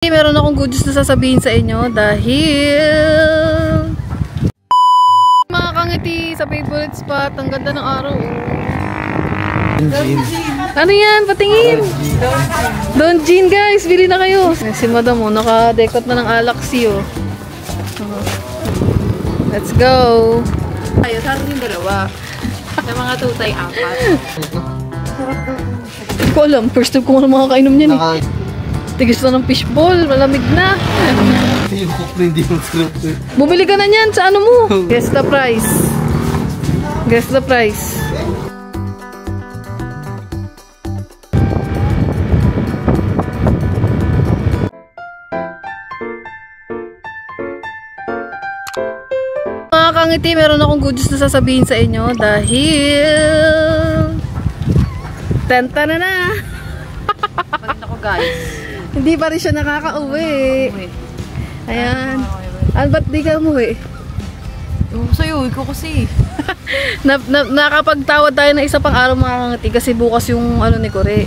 Meron akong good news na sasabihin sa inyo dahil mga kangiti sa favorite spot. Ang ganda ng araw. Ano yan? Patingin! Don Jean guys! Bili na kayo! Si madam o, naka-decot na ng Alaxi o. Let's go! Ayos, saan yung dalawa? Sa mga tutay, 4. Hindi ko alam. First time ko makakainom niyan eh. Tigis na ng fishball. Malamig na. Yung cook na hindi yung sarap eh. Bumili ka na niyan sa ano mo. Guess the price. Guess the price. Mga kangiti, meron akong good news na sasabihin sa inyo dahil tenta na na. Palit ako guys. Hindi pa rin siya nakaka-uwi. Ayan. Ba't di ka umuwi? Ewan sa'yo, ikaw kasi. Nakapagtawad tayo na isa pang araw mga kangiti kasi bukas yung ano ni Kore.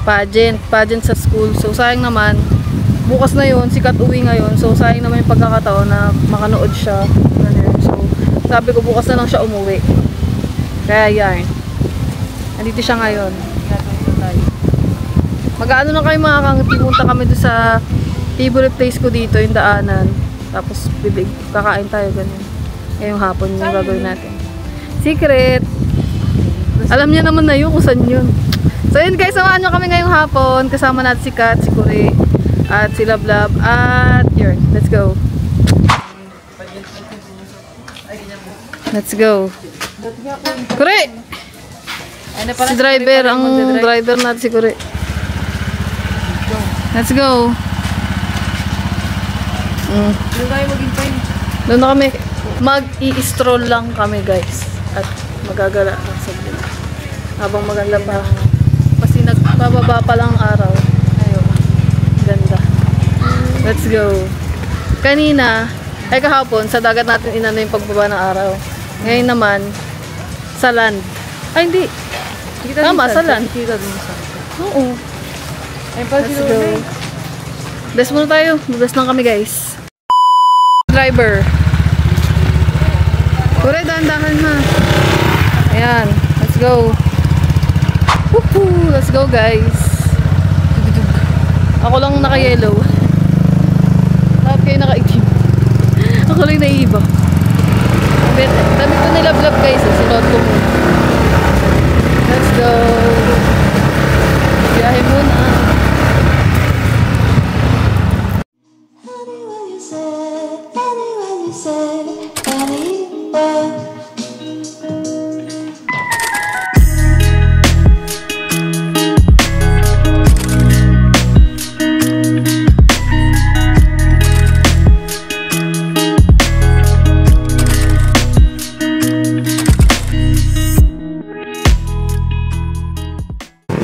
Pageant sa school. So sayang naman, bukas na yun, sikat uwi ngayon. So sayang naman yung pagkakataon na makanood siya. So sabi ko bukas na lang siya umuwi. Kaya yan. Nandito siya ngayon. Mag-ano na kayo mga kangiti, punta kami doon sa favorite place ko dito, yung daanan. Tapos kakain tayo ganyan. Ngayong hapon yung gagawin natin. Secret! Alam niya naman na yun kung saan yun. So yun guys, samahan nyo kami ngayong hapon. Kasama natin si Kat, si Kore, at si Lablab. At yun, let's go. Let's go. Kore! Si driver, ang driver natin si Kore. Let's go. Doon tayo mag-invite. Doon na kami. Mag-i-stroll lang kami guys. At magagala lang sa bin. Habang maganda pa. Kasi nagbababa pa lang araw. Ayun. Ganda. Let's go. Kanina, ay kahapon, sa dagat natin inano yung pagbaba ng araw. Ngayon naman, sa land. Ay hindi. Tama, sa land. Oo. Let's go. Bless muna tayo. Bless lang kami guys. Driver. Kore, dahan-dahan ha. Ayan. Let's go. Woohoo! Let's go guys. Ako lang naka-yellow. Lahat kayo naka-itim. Ako lang naiiba. Dami ko nilablab guys. Sinod ko muna. Let's go. Biyahe muna.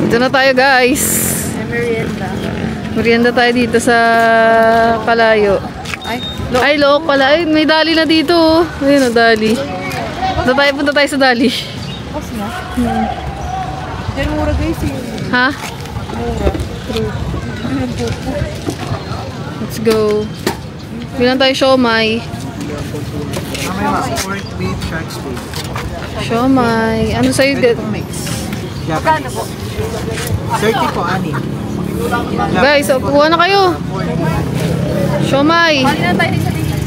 Dito na tayo guys. Merienda. Merienda tayo dito sa Kalayo. Ay, Look pala. Ay, may dali na dito. Ayun o, dali. Punta tayo sa dali. Pas na? Yan mura guys eh. Ha? Mura. True. Let's go. Bilang tayo siomay. Pork, beef, shark's food. Siomay. Ano sa'yo? Mix. Japanese. 30 po, ani. Guys, kuha na kayo. Siomay. Pali na tayo din sa dito.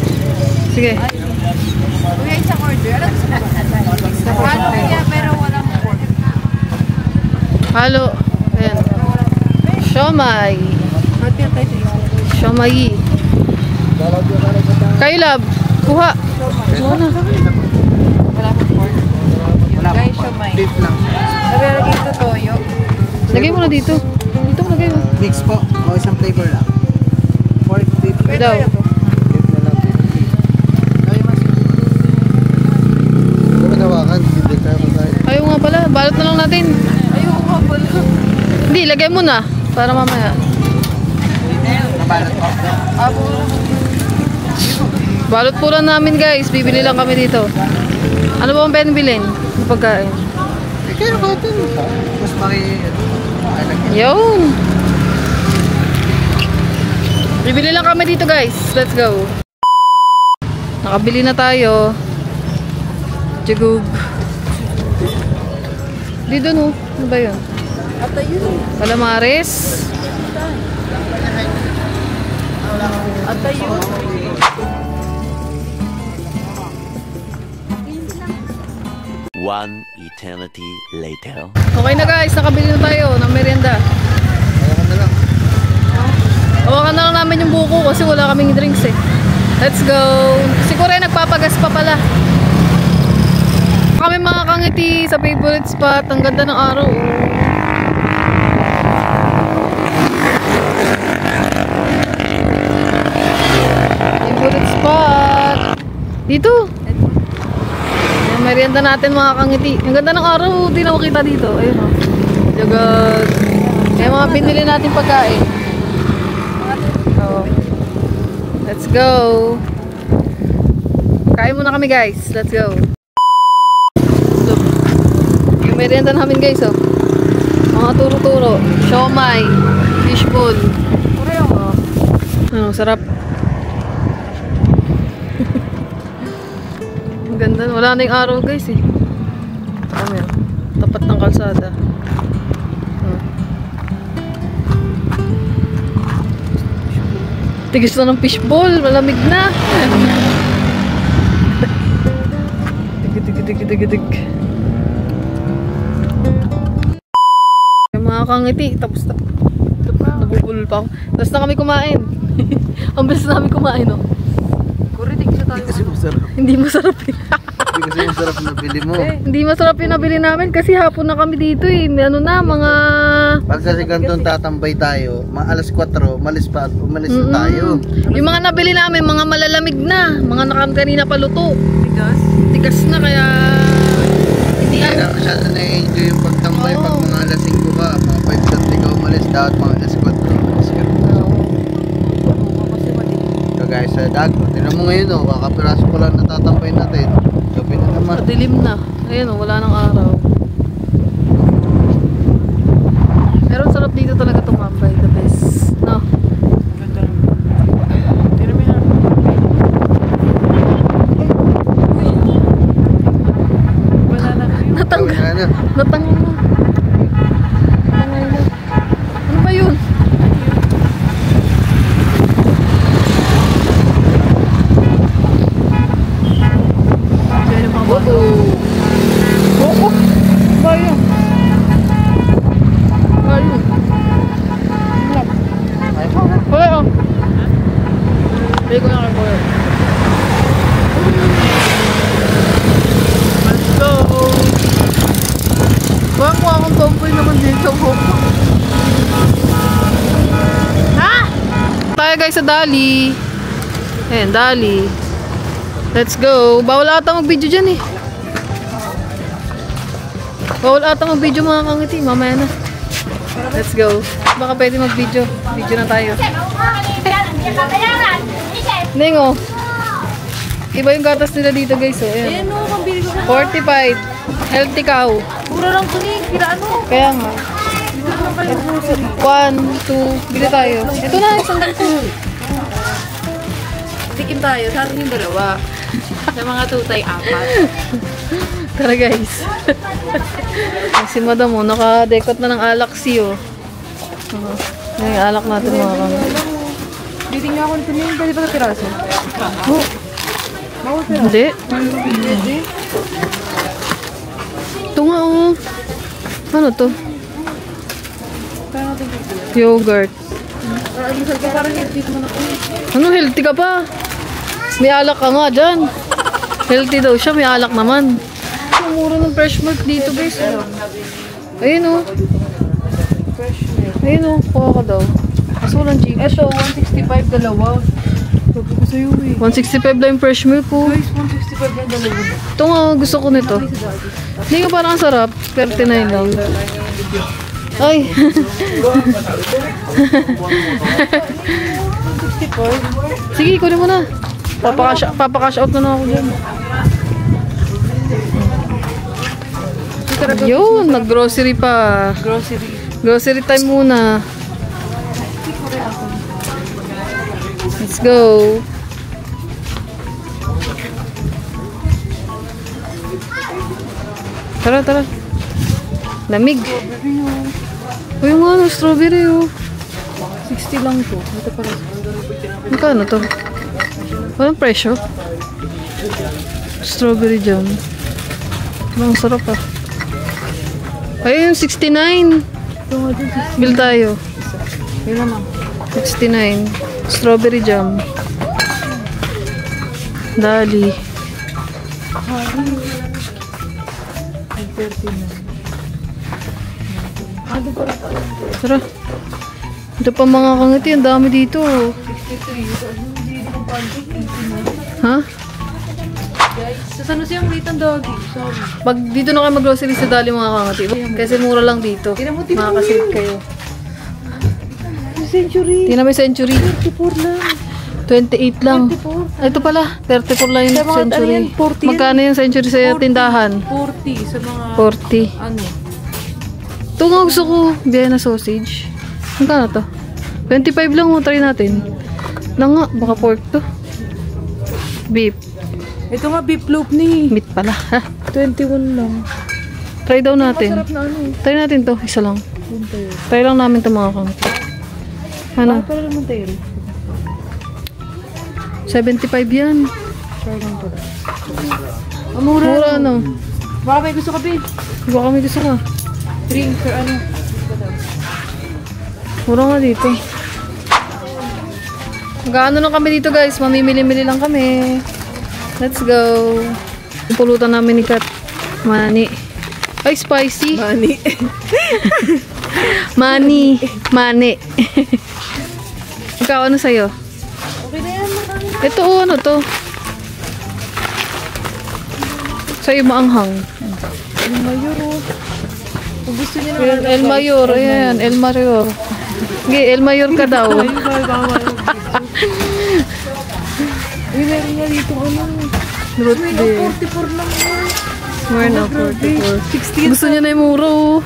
Sige. Kuya, isang order. Alam ko sa halo kaya pero walang pork. Halo. Ayan. Siomay. Hati na tayo dito. Siomay. Kayo lab. Kuha. Kuha na. Wala pang pork. Guys, siomay. Beef lang. Nabiyalagay ito toyo. Lagay mo na dito. Dito mo lagay mo. Mix po. O isang flavor lang. Pork, beef. Pwede Daw. toyo po. Beef na lang. Ay, mas. Ano ba nawakan? Hindi kaya mo tayo. Ayaw nga pala. Balot na lang natin. Ayoko nga pala. Hindi, lagay mo na. Para mamaya. Nabalot po. Abo. Balot po lang namin guys. Bibili lang kami dito. Ano ba ang pwedeng bilhin? Pagkain. Eh, kaya ko ito. Mas maki... Yun. Bibili lang kami dito guys. Let's go. Nakabili na tayo. Jugug. Dito no. Ano ba yun? Calamares. One eternity later. Okay na guys, nakabili na tayo ng merienda. Ayaw na lang. Hawakan na lang namin yung buko kasi wala kaming drinks eh. Let's go. Si Kore nagpapagas pa pala. Kami mga kangiti sa favorite spot. Ang ganda ng araw. Favorite spot. Dito. Yung merienda natin mga kangiti. Ang ganda ng araw. Di na makita dito. Ayun o. Jagad. Yung mga binili natin pagkain. Oh. Let's go. Kain muna kami guys. Let's go. Look. Yung merienda namin guys oh. Mga turo-turo. Siomai. Fishball. Oh. Ano, sarap. Ang ganda. Wala na yung araw guys eh. Ano yan? Tapat ng kalsada. Tigis na ng fishball, malamig na. Dig. Yung mga kangiti, tapos na. Nabubulol pa ako. Tapos na kami kumain. Ang bilis na kami kumain, no? Kuritig siya tayo. Kasi masarap. Hindi masarap eh. Hindi kasi masarap na bili mo. Hindi masarap yung nabili namin kasi hapon na kami dito eh. Ano na, mga... Pag kasi ganitong tatambay tayo, mga alas 4, umalis na tayo. Yung mga nabili namin, mga malalamig na. Mga kanina pa luto. Tigas. Tigas na kaya... Hindi Kaya masyado na-enjoy yung pagtambay pag mga alas 5 ka. Mga 5 shot ikaw umalis, dapat mga alas 4 umalis ka. So guys, Dago, tinan mo ngayon oh, kakapiraso ko lang natatambay natin. Gabi na naman. Madilim na. Ayun oh, wala nang araw. Pero ang sarap dito talaga tumambay. The best. No? Ganda lang. Pero may banana cream. Natanggal. Gawin na. Natanggal na. Natanggal na. Ano ba yun? Kaya yung mga bago. Oo. Bayo. Bayo. Bayo. Bayo ko na kayo bayo. Let's go. Wala ko akong tomboy naman dito po. Ha? Tayo guys sa Dali. Ayan, Dali. Let's go. Bawal ata mag-video dyan eh. Bawal ata mag-video mga kangiti. Mamaya na. Let's go. Baka pwede mag-video. Video na tayo. Nengo. Iba yung gatas nila dito guys. Oh. Ayan. Ayan o, pambili ko. 45. Healthy cow. Puro lang kuning. Kira ano? Kaya nga. 1, 2. Bili tayo. Ito na. Isang dito. Tikim tayo. Sa atin yung dalawa. Sa mga tutay, 4. Tara guys. Si madam mo, naka-decot na ng alak siyo. Yan yung alak natin mga kami. Titingnan ako nito yung pwede pa na piraso. Oh. Hindi. Ito nga oh. Ano to? Yogurt. Parang healthy naman ako. Ano, healthy ka pa? May alak ka nga dyan. Healthy daw siya, may alak naman. Ang mura ng fresh milk dito guys. Ayun oh. Ayun oh, kuha ka daw. Kaso walang Gcash. Ito, 165 dalawa. Sabi ko sa'yo eh. 165 lang yung fresh milk ko. Guys, 165 lang dalawa. Ito nga, gusto ko nito. Hindi ka parang ang sarap. 39 lang. Ay. 164. Sige, kunin mo na. Papakash out na ako dyan. Yun, nag-grocery pa. Grocery. Grocery time muna. Let's go. Tara, tara. Lamig. O yung ano, strawberry oh. 60 lang to. Ito pala. Magkano to? Walang presyo. Strawberry jam. Ang sarap ah. Ayun, 69. Bill tayo. 69. Strawberry jam. Dali. Tara. Ito pa mga kangiti. Ang dami dito. Ha? Sa San Jose ang rate ng doggy. Sorry. Pag dito na kayo mag-grocery sa Dali mga kangati. Kasi mura lang dito. Makakasave kayo. Century. Tingnan mo yung Century. 34 lang. 28 lang. Ito pala. 34 lang yung Sa mga Century. ano yan, 40 yan. Magkano yung Century sa tindahan? 40 sa mga 40. ano. Ito nga gusto ko. Vienna sausage. Magkano to? 25 lang. Try natin. Lang nga. Baka pork to. Beef. Ito nga beef loaf ni. Meat pala. 21 lang. Try daw natin. Sarap na ano. Try natin to. Isa lang. Try lang namin to mga kang. Ano? Para naman tayo. 75 yan. Try lang to. Mura ano. Baka may gusto ka ba? Baka may gusto ka. Drink or ano. Mura nga dito. Gaano lang kami dito guys. Mamimili-mili lang kami. Let's go. Pulutan namin ni Kat. Mani. Ay, spicy. Money. Mani. Mani. Ikaw, ano sa'yo? Okay na yan. Ito, ano to? Sa'yo maanghang. El Mayor oh. Kung gusto niyo naman. El Mayor. Ayan, El Mayor. Okay, El Mayor ka daw. Uy, meron nga dito ano. Root May beer. 44 lang yan. More na, 44. Gusto niya na yung mura oh.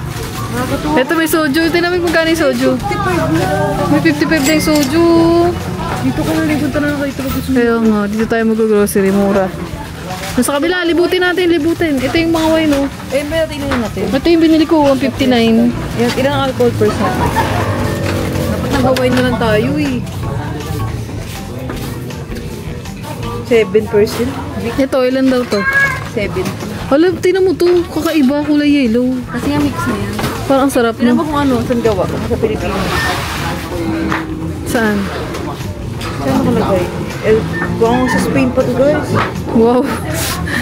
Nakakatuwa. Ito may soju. Ito namin kung gano'y soju. 55 lang. May 55 na yung soju. Dito ka na rin. Punta na kayo. Ito gusto mo. Kaya nga, dito tayo mag-grocery. Mura. Sa kabila, libutin natin, libutin. Ito yung mga wine oh. Eh, may natin natin. Ito yung binili ko, 159. Yan, ilang alcohol percent? Dapat nag-wine na lang tayo eh. 7%? Ito, ilan daw to? 7. Hala, tinan mo to. Kakaiba, kulay yellow. Kasi nga mix na yan. Parang ang sarap Tignan mo no? kung ano, saan gawa? Sa Pilipinas. Saan? Saan nakalagay? Kung sa Spain pa to guys. Wow.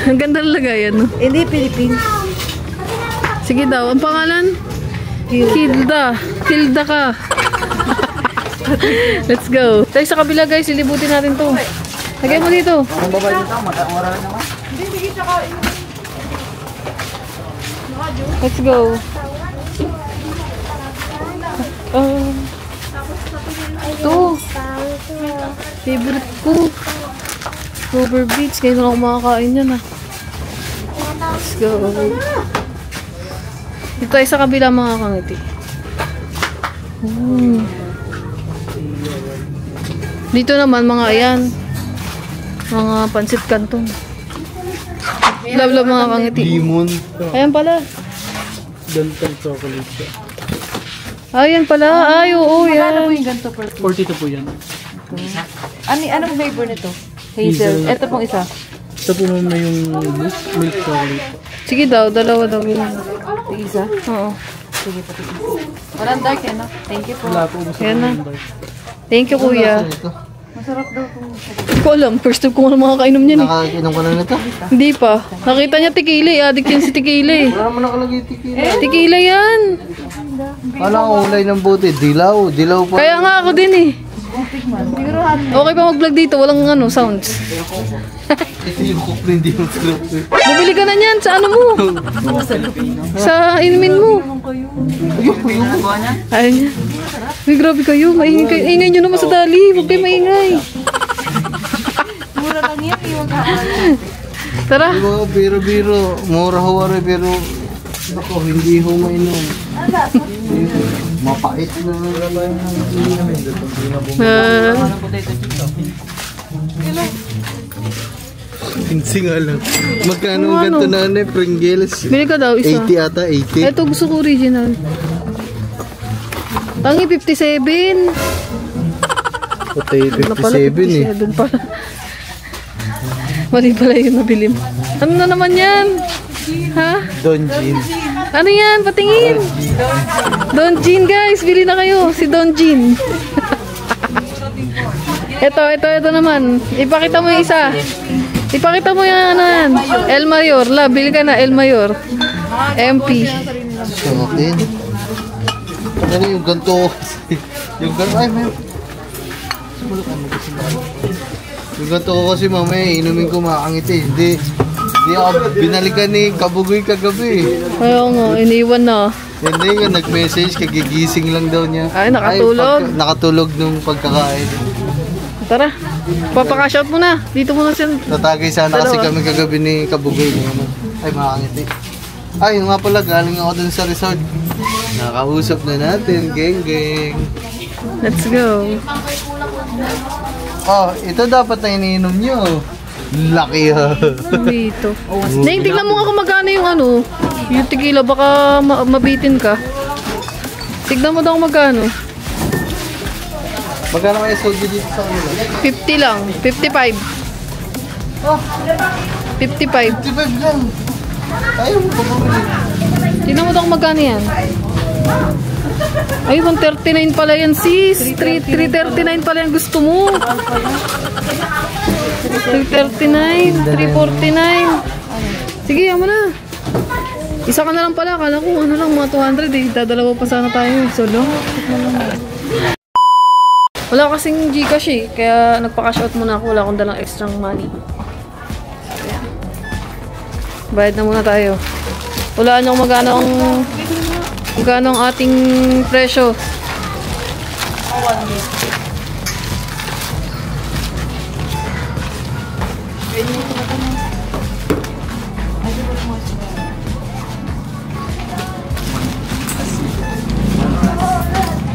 Ang ganda ng lagayan, no? Hindi, Philippines. Sige daw, ang pangalan? Hilda. Hilda ka. Let's go. Tayo sa kabila guys, ilibutin natin to. Lagay mo dito. Let's go. Ito. Favorite ko. Clover Beach. Ngayon ako makakain yan ah. Let's go. Dito tayo sa kabila mga kangiti. Dito naman mga ayan. Mga pansit kantong. Love mga kangiti. Limon. Ayan pala. Dantal chocolate siya. Ayan pala. Ay, oo, Ano po yan. yung ganito per 42 po yan. Anong flavor nito? Hazel. Ito pong isa. Ito po na yung milk chocolate. Sige daw, dalawa daw. Yung isa? Oo. Sige po. Walang dark eh, no? Thank you po. Wala po gusto Ayan na. ng dark. Thank you, kuya. Masarap daw itong Hindi ko alam. First time ko nga makakainom niyan eh. Nakakainom ka na nito? Hindi pa. Nakita niya tequila eh. Addict yan si tequila eh. Wala naman nakalagay tikila. Tequila yan. Wala ang ulay ng buti. Dilaw. Dilaw pa. Kaya nga ako din eh. Okay pa mag-vlog dito. Walang ano, sounds. Ito yung cook na hindi yung sarap. Bumili ka na niyan sa ano mo. Sa inumin mo. Ayun niya. Uy, grabe kayo. Maingay kayo. Ingay nyo naman sa Dali. Huwag kayo maingay. mura lang yan. Iwag ka. Tara. Diba, biro-biro. Mura ho pero ako, hindi ho mainom. Mapait na Pinsi nga lang. Magkano ang ganito na ano, Pringles? Bili ka daw isa. 80 ata, 80. Ito gusto ko original. Tangi 57. Patay, Ano pala, 57 eh. 57 pala. Mali pala yung nabili mo. Ano na naman yan? Ha? Don Jean. Ano yan? Patingin. Don Jean guys. Bili na kayo. Si Don Jean. ito naman. Ipakita mo yung isa. Ipakita mo yung ano yan. El Mayor. La, bili ka na. El Mayor. MP. Sa akin. Ano yung ganito? Yung ganito, ay may... Yung ganito ko kasi mamaya, inumin ko makakangit eh. Hindi ako binalikan ni Kabugoy kagabi. Ayaw nga. Iniwan na. Hindi nga, nag-message, kagigising lang daw niya. Ay, nakatulog. Nakatulog nung pagkakain. Tara. Papaka-shout mo na. Dito muna siya. Tatagay sana kasi Dalawa. kami kagabi ni Kabugoy. Ay, makakangiti. Ay, yung nga pala, galing ako dun sa resort. Nakausap na natin, geng. Let's go. Oh, ito dapat na iniinom nyo. Laki ha. Dito. Neng, tignan mo nga kung magkano yung ano. Yung tequila, baka mabitin ka. Tignan mo daw kung magkano. Magkano kaya soju dito sa kanila? 50 lang. 55. Oh, 55. 55 lang. Ayaw mo pa bumili. Tignan mo daw kung magkano yan. Ay, 139 pala yan, sis. 339 pala yan gusto mo. 339, 349. Sige, yan mo na. Isa ka na lang pala. Akala ko ano lang, mga 200 eh. Dadalawa pa sana tayo. Solo. Wala kasing Gcash eh. Kaya nagpa-cash out muna ako. Wala akong dalang extra money. Ayan. Bayad na muna tayo. Wala nang magkano ang ating presyo.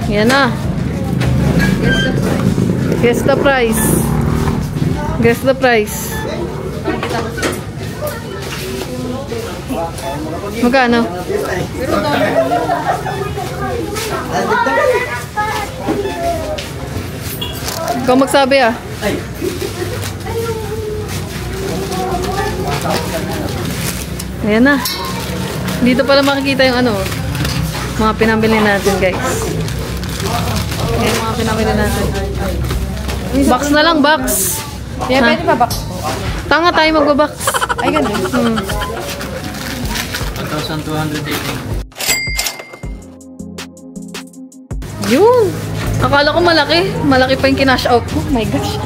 Yan na. Guess the price. Guess the price. Magkano? Ikaw magsabi ah. Ayan na. Dito pala makikita yung ano, mga pinamili natin guys. Ayan mga pinamili natin. Box na lang, box. Yeah, pwede ba box? Tanga tayo magbabox. Ay, ganun. 1,280. Yun. Akala ko malaki. Malaki pa yung kinash out ko. Oh my gosh.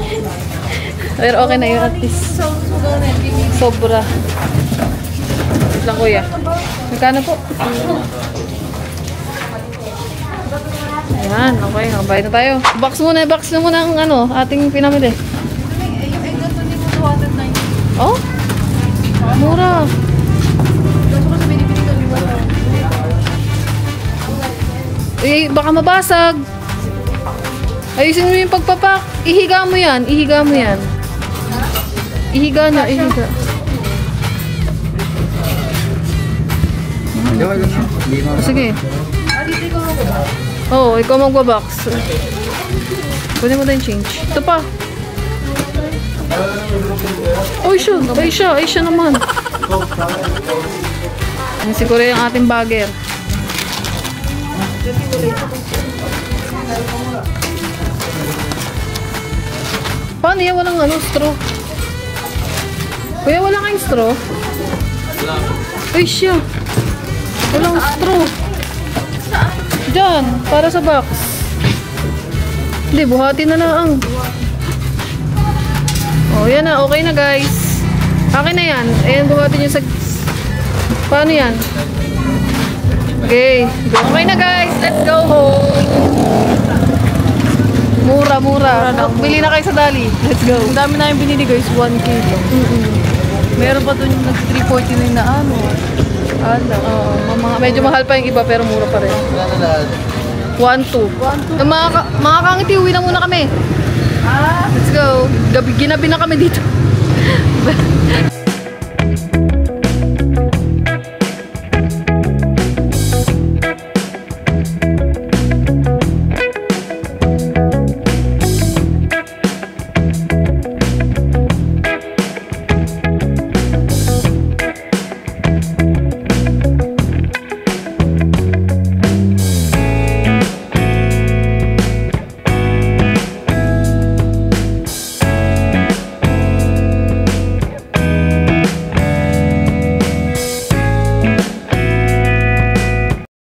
Pero okay na yun at least. Sobra. Wait lang kuya. Magkano po? Ayan, okay. Nakabayad na tayo. Box na muna ang ano, ating pinamili. Yung egg gato niyo mo 290. Oh? Mura. Gusto ko sa binibili ko liwa. Eh, baka mabasag. Ayusin mo yung pagpapak. Ihiga mo yan. Ihiga mo yan. Ihiga na. Ihiga. Sige. Oo, ikaw magbabox. Pwede mo tayong change. Ito pa. Oh, siya. Ay, siya naman. Yan siguro yung ating bagger. Paano yan? Walang ano, straw. Kuya, wala kayong straw? Ay, siya. Walang straw. Diyan, para sa box. Hindi, buhati na lang. Oh, yan na. Okay na, guys. Akin na yan. Ayan, buhati nyo sa... Paano yan? Okay. Okay na, guys. Let's go home. Mura. Bili na kayo sa Dali. Let's go. Ang dami na yung binili guys, 1K lang. Meron pa doon yung nag-349 na ano. Medyo mahal pa yung iba pero mura pa rin. Wala na lahat. 1-2. Yung mga kangiti, uwi na muna kami. Let's go. Ginabi na kami dito.